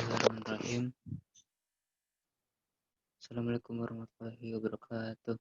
Bismillahirrahmanirrahim. Assalamualaikum warahmatullahi wabarakatuh.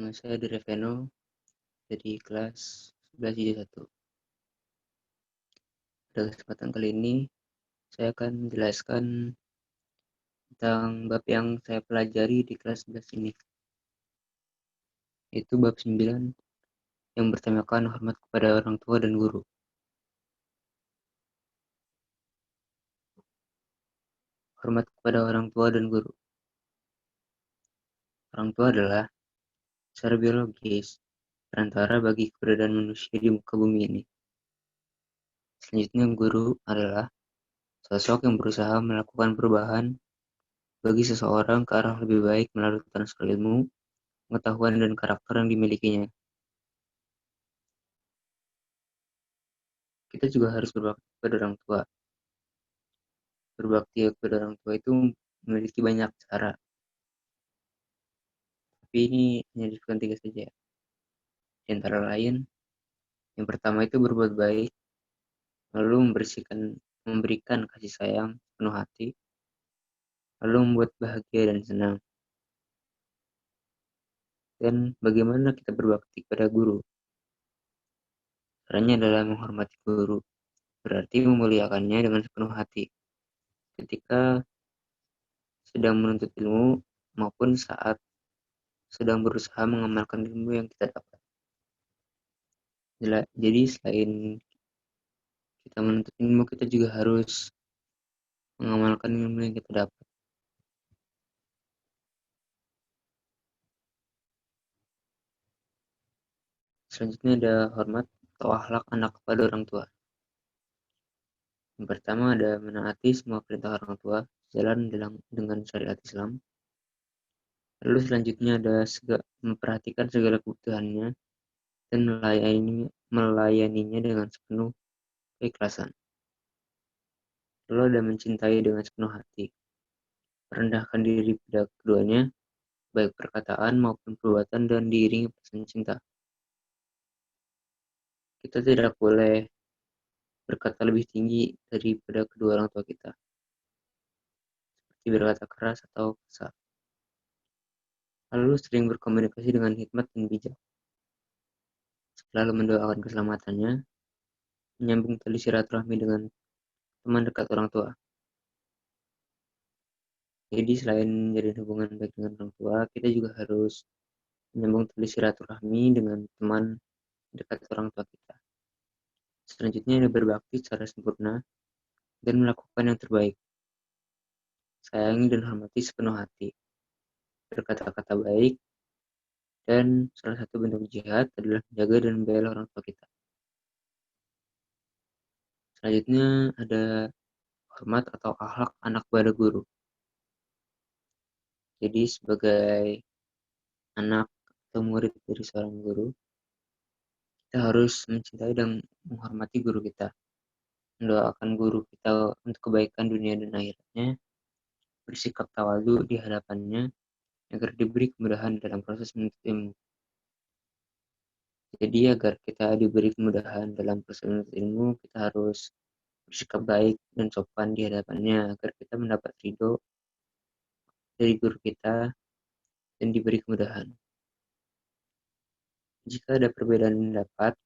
Nama saya Direveno dari kelas 11 I1. Pada kesempatan kali ini, saya akan menjelaskan tentang bab yang saya pelajari di kelas 11 ini, yaitu bab 9 yang bertemakan hormat kepada orang tua dan guru. Hormat kepada orang tua dan guru. Orang tua adalah secara biologis perantara bagi keberadaan manusia di muka bumi ini. Selanjutnya, guru adalah sosok yang berusaha melakukan perubahan bagi seseorang ke arah lebih baik melalui transfer ilmu, pengetahuan, dan karakter yang dimilikinya. Kita juga harus berbakti kepada orang tua. Berbakti kepada orang tua itu memiliki banyak cara, tapi ini hanya disebutkan 3 saja. Di antara lain, yang pertama itu berbuat baik, lalu memberikan kasih sayang penuh hati, lalu membuat bahagia dan senang. Dan bagaimana kita berbakti kepada guru? Caranya adalah menghormati guru, berarti memuliakannya dengan sepenuh hati. Ketika sedang menuntut ilmu maupun saat sedang berusaha mengamalkan ilmu yang kita dapat. Jadi selain kita menuntut ilmu, kita juga harus mengamalkan ilmu yang kita dapat. Selanjutnya ada hormat atau akhlak anak kepada orang tua. Yang pertama ada menaati semua perintah orang tua, jalan dengan syariat Islam. Lalu selanjutnya ada memperhatikan segala kebutuhannya dan melayaninya dengan sepenuh keikhlasan. Lalu ada mencintai dengan sepenuh hati, merendahkan diri pada keduanya, baik perkataan maupun perbuatan, dan diiringi pesan cinta. Kita tidak boleh berkata lebih tinggi daripada kedua orang tua kita, seperti berkata keras atau kasar. Lalu sering berkomunikasi dengan hikmat dan bijak, selalu mendoakan keselamatannya, menyambung tali silaturahmi dengan teman dekat orang tua. Jadi selain menjalin hubungan baik dengan orang tua, kita juga harus menyambung tali silaturahmi dengan teman dekat orang tua kita. Selanjutnya ada berbakti secara sempurna dan melakukan yang terbaik. Sayangi dan hormati sepenuh hati, berkata-kata baik, dan salah satu bentuk jihad adalah menjaga dan membela orang tua kita. Selanjutnya ada hormat atau akhlak anak kepada guru. Jadi sebagai anak atau murid dari seorang guru, kita harus mencintai dan menghormati guru kita, mendoakan guru kita untuk kebaikan dunia dan akhiratnya, bersikap tawadhu di hadapannya agar diberi kemudahan dalam proses menuntut ilmu. Jadi agar kita diberi kemudahan dalam proses menuntut ilmu, kita harus bersikap baik dan sopan di hadapannya agar kita mendapat ridho dari guru kita dan diberi kemudahan. Jika ada perbedaan pendapat,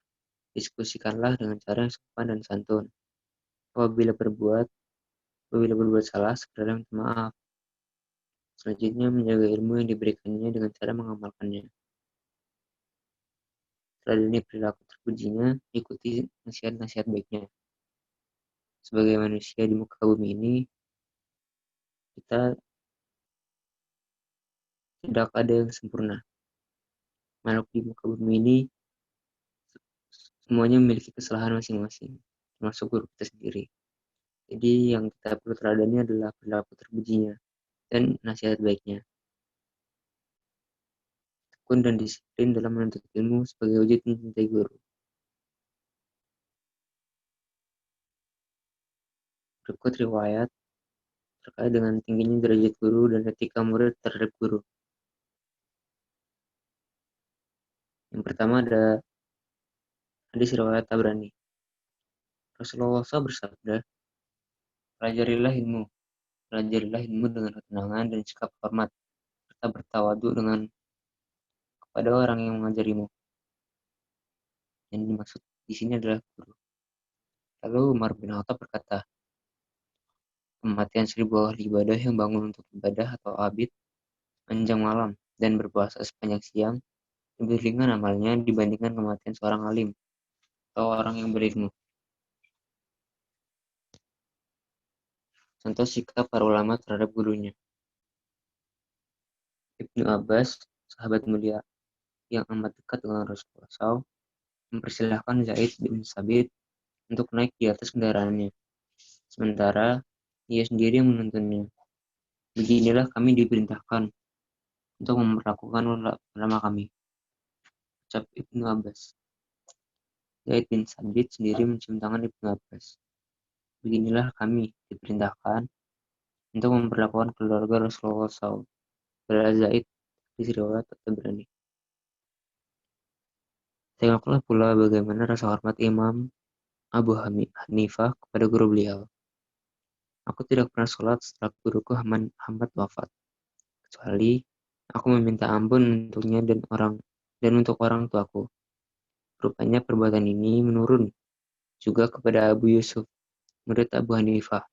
diskusikanlah dengan cara yang sopan dan santun. Apabila berbuat salah, segera minta maaf. Selanjutnya menjaga ilmu yang diberikannya dengan cara mengamalkannya. Teladani perilaku terpujinya, ikuti nasihat-nasihat baiknya. Sebagai manusia di muka bumi ini, kita tidak ada yang sempurna. Makhluk di muka bumi ini semuanya memiliki kesalahan masing-masing, termasuk guru kita sendiri. Jadi yang kita perlu teladani adalah perilaku terpujinya dan nasihat baiknya. Tekun dan disiplin dalam menuntut ilmu sebagai wujud mencintai guru. Berikut riwayat terkait dengan tingginya derajat guru dan etika murid terhadap guru. Yang pertama ada hadis riwayat Tabrani. Rasulullah SAW bersabda, Pelajarilah ilmu dengan ketenangan dan sikap hormat, serta bertawadu kepada orang yang mengajarimu. Yang dimaksud di sini adalah guru. Lalu Umar bin Khattab berkata, kematian 1000 ahli ibadah yang bangun untuk ibadah atau abid sepanjang malam dan berpuasa sepanjang siang lebih ringan amalnya dibandingkan kematian seorang alim atau orang yang berilmu. Contoh sikap para ulama terhadap gurunya. Ibnu Abbas, sahabat mulia yang amat dekat dengan Rasulullah SAW, mempersilahkan Zaid bin Sabit untuk naik di atas kendaraannya, sementara ia sendiri yang menuntunnya. Beginilah kami diperintahkan untuk memperlakukan ulama kami, ucap Ibnu Abbas. Zaid bin Sabit sendiri mencium tangan Ibnu Abbas. Beginilah kami diperintahkan untuk memperlakukan keluarga Rasulullah SAW. Bala Zaid di riwayat At-Tabrani. Tengoklah pula bagaimana rasa hormat Imam Abu Hanifah kepada guru beliau. Aku tidak pernah sholat setelah guruku Hamad wafat, kecuali aku meminta ampun untuknya dan untuk orang tuaku. Rupanya perbuatan ini menurun juga kepada Abu Yusuf, murid Abu Hanifah.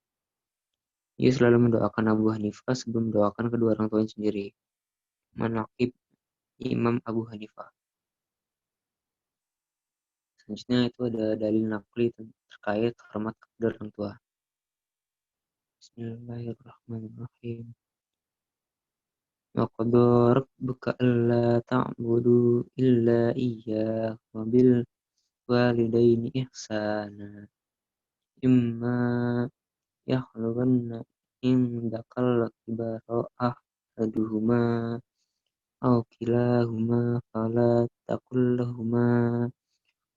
Ia selalu mendoakan Abu Hanifah sebelum mendoakan kedua orang tuanya sendiri. Manaqib Imam Abu Hanifah. Selanjutnya itu ada dalil naqli terkait hormat kepada orang tua. Bismillahirrahmanirrahim. Wa qadara rabbuka alla ta'budu illa iyyah wa bil walidaini ihsana. Imma yakhluqanna indakal kibara ahaduhuma aw kilahuma fala taqul lahuma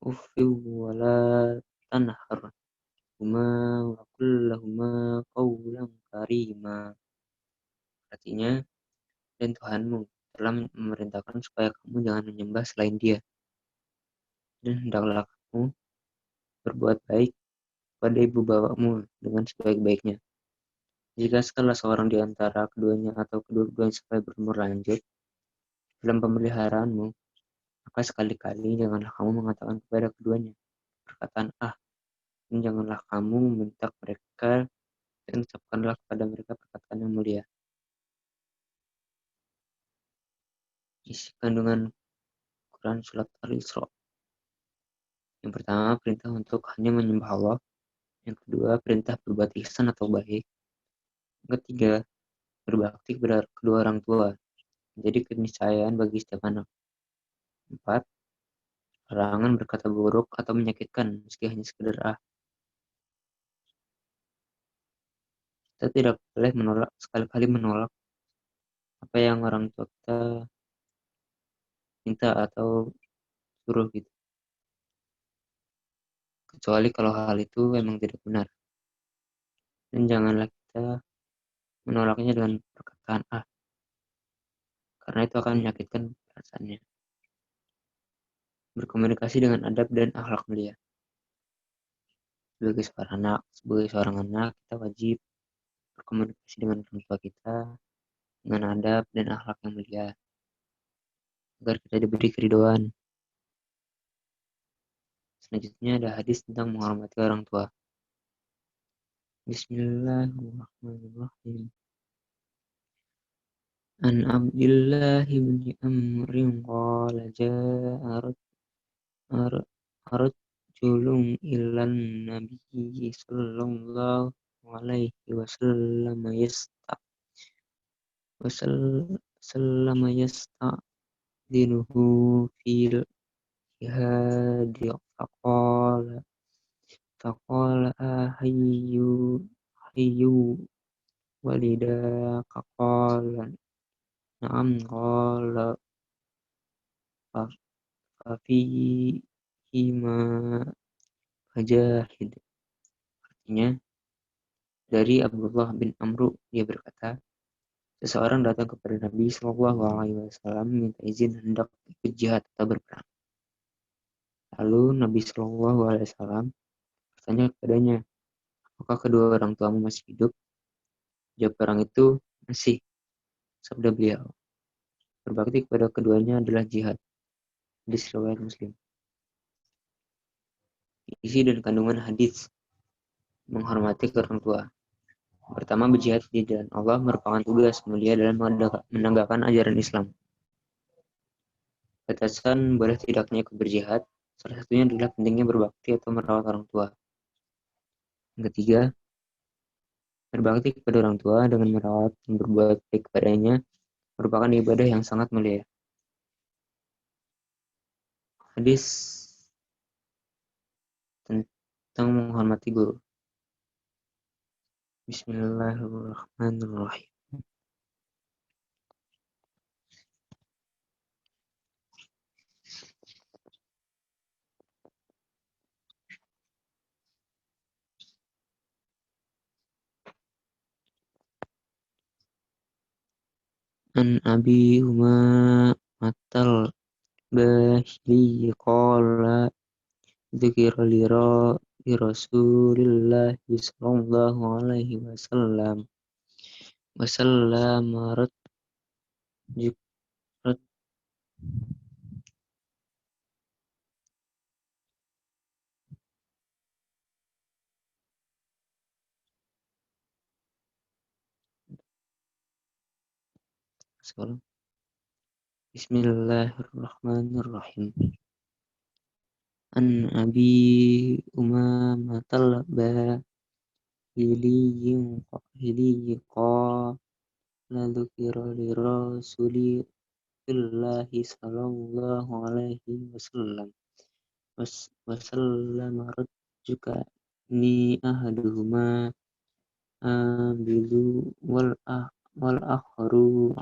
uffin wa la tanharhuma wa qul lahuma qawlan karima. Artinya, dan Tuhanmu telah memerintahkan supaya kamu jangan menyembah selain Dia, dan hendaklah kamu berbuat baik pada ibu bapakmu dengan sebaik-baiknya. Jika salah seorang di antara keduanya atau kedua-duanya sampai berumur lanjut dalam pemeliharaanmu, maka sekali-kali janganlah kamu mengatakan kepada keduanya perkataan dan janganlah kamu membentak mereka dan ucapkanlah kepada mereka perkataan yang mulia. Isi kandungan Quran Surat Al-Isra. Yang pertama, perintah untuk hanya menyembah Allah. Yang kedua, perintah berbuat ihsan atau baik. Yang ketiga, berbakti kepada kedua orang tua, menjadi keniscayaan bagi setiap anak. 4. Larangan berkata buruk atau menyakitkan meski hanya sekedar Kita tidak boleh sekali-kali menolak apa yang orang tua kita minta atau suruh gitu. Kecuali kalau hal itu memang tidak benar. Dan janganlah kita menolaknya dengan perkataan karena itu akan menyakitkan perasaannya. Berkomunikasi dengan adab dan akhlak mulia. Sebagai seorang anak, kita wajib berkomunikasi dengan orang tua kita dengan adab dan akhlak yang mulia agar kita diberi keridhaan. Selanjutnya ada hadis tentang menghormati orang tua. Bismillahirrahmanirrahim. An Abdullah bin Amrin qala ja'a rajulun ilan nabiyyi sallallahu alaihi wasallam yasta'dinuhu fil jihadi faqala hayyu walidaka qala na'am qala fafihima fajahid. Artinya, dari Abdullah bin Amru, dia berkata, seseorang datang kepada Nabi Shallallahu Alaihi Wasallam minta izin hendak ikut jihad atau berperang. Lalu Nabi Shallallahu Alaihi Wasallam bertanya kepadanya, apakah kedua orang tuamu masih hidup? Jawab orang itu, masih, sabda beliau. Berbakti kepada keduanya adalah jihad. Hadis riwayat Muslim. Isi dan kandungan hadis menghormati orang tua. Pertama, berjihad di jalan Allah merupakan tugas mulia dalam menegakkan ajaran Islam. Batasan boleh tidaknya ikut berjihad, salah satunya adalah pentingnya berbakti atau merawat orang tua. Yang ketiga, berbakti kepada orang tua dengan merawat dan berbuat baik kepadanya merupakan ibadah yang sangat mulia. Hadis tentang menghormati guru. Bismillahirrahmanirrahim. An Abi Umamal Bahili qala dzikra li Rasulillah sallallahu alaihi wasallam rajulun Bismillahirrahmanirrahim. An Abi Umamatal Bahili qala dzikra li Rasulillah sallallahu alaihi wasallam rajuka ni ahaduhuma abidu wal akharu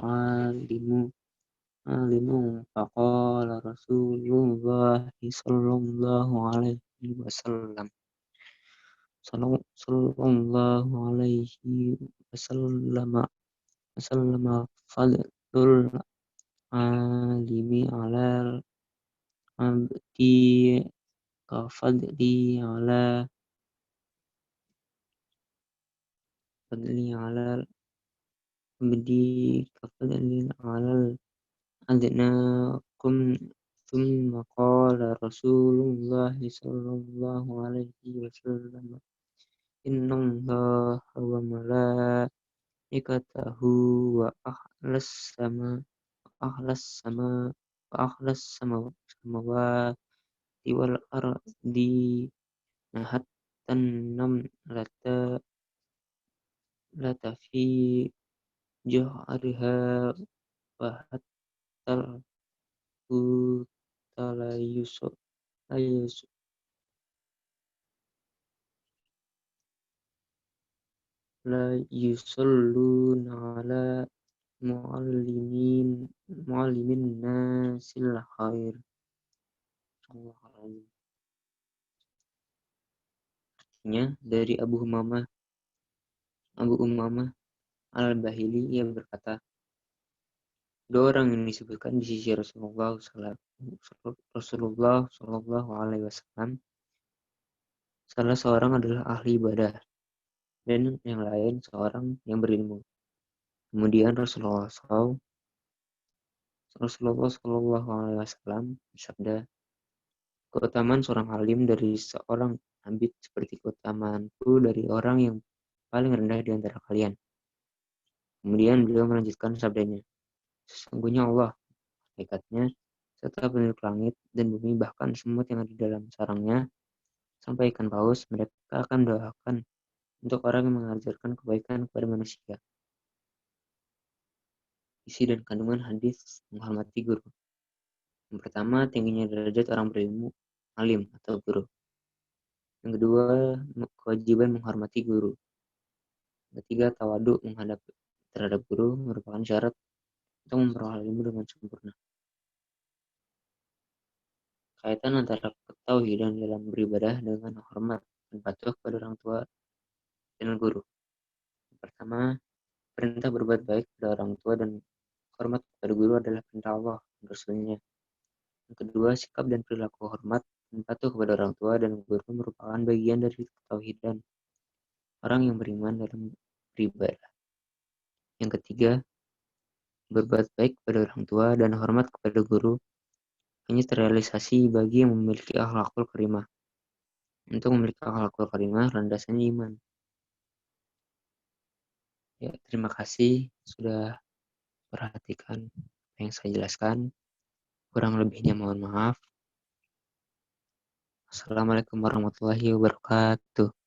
alimu faqala Rasulullah sallallahu alaihi wasallam fadlul alimi alal abdi kafadli alal abdi kafadli alal adnakum thumma qala Rasulullah sallallahu alaihi wasallam inna allaha wa malaikatahu wa ahlas samawati wal ardi nahattan lata fi juhariha wa hatal la yusalluna ala muallimin nasil khair. Artinya dari Abu Umamah Al-Bahili, ia berkata, dua orang yang disebutkan di sisi Rasulullah Shallallahu Alaihi Wasallam, salah seorang adalah ahli ibadah dan yang lain seorang yang berilmu. Kemudian Rasulullah Shallallahu Alaihi Wasallam bersabda, keutamaan seorang alim dari seorang abid seperti keutamaanku dari orang yang paling rendah di antara kalian. Kemudian beliau melanjutkan sabdanya, sesungguhnya Allah, malaikatnya, serta penduduk langit dan bumi, bahkan semut yang ada di dalam sarangnya, sampai ikan paus, mereka akan doakan untuk orang yang mengajarkan kebaikan kepada manusia. Isi dan kandungan hadis menghormati guru. Yang pertama, tingginya derajat orang berilmu, alim atau guru. Yang kedua, kewajiban menghormati guru. Yang ketiga, tawadu terhadap guru merupakan syarat untuk memperoleh ilmu dengan sempurna. Kaitan antara ketauhidan dalam beribadah dengan hormat dan patuh kepada orang tua dan guru. Yang pertama, perintah berbuat baik kepada orang tua dan hormat kepada guru adalah perintah Allah dan Rasul-Nya. Yang kedua, sikap dan perilaku hormat dan patuh kepada orang tua dan guru merupakan bagian dari ketauhidan. orang yang beriman dalam beribadah. Yang ketiga, berbuat baik kepada orang tua dan hormat kepada guru hanya terrealisasi bagi yang memiliki akhlakul karimah. Untuk memiliki akhlakul karimah, landasannya iman. Ya, terima kasih sudah perhatikan apa yang saya jelaskan. Kurang lebihnya mohon maaf. Assalamualaikum warahmatullahi wabarakatuh.